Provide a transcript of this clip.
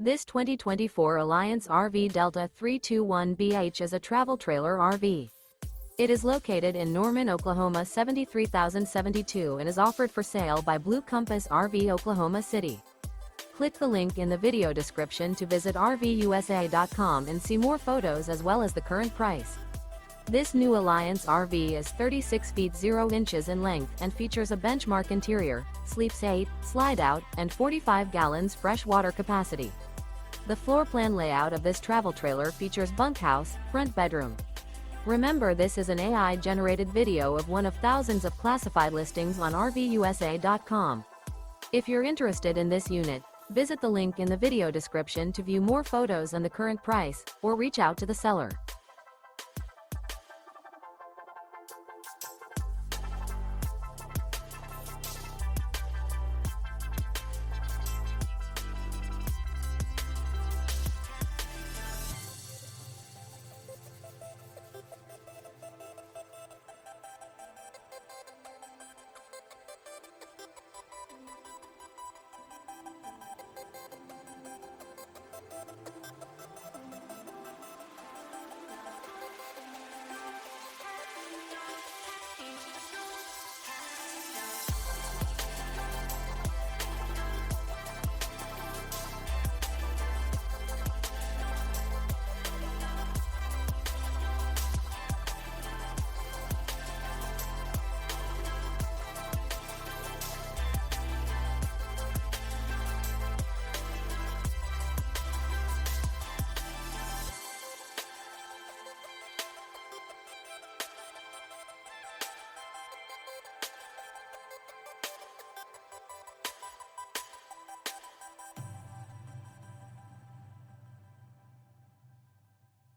This 2024 Alliance RV Delta 321BH is a travel trailer RV. It is located in Norman, Oklahoma 73072 and is offered for sale by Blue Compass RV Oklahoma City. Click the link in the video description to visit RVUSA.com and see more photos as well as the current price. This new Alliance RV is 36 feet 0 inches in length and features a benchmark interior, sleeps 8, slide-out, and 45 gallons fresh water capacity. The floor plan layout of this travel trailer features bunkhouse, front bedroom. Remember, this is an AI-generated video of one of thousands of classified listings on RVUSA.com. If you're interested in this unit, visit the link in the video description to view more photos and the current price, or reach out to the seller.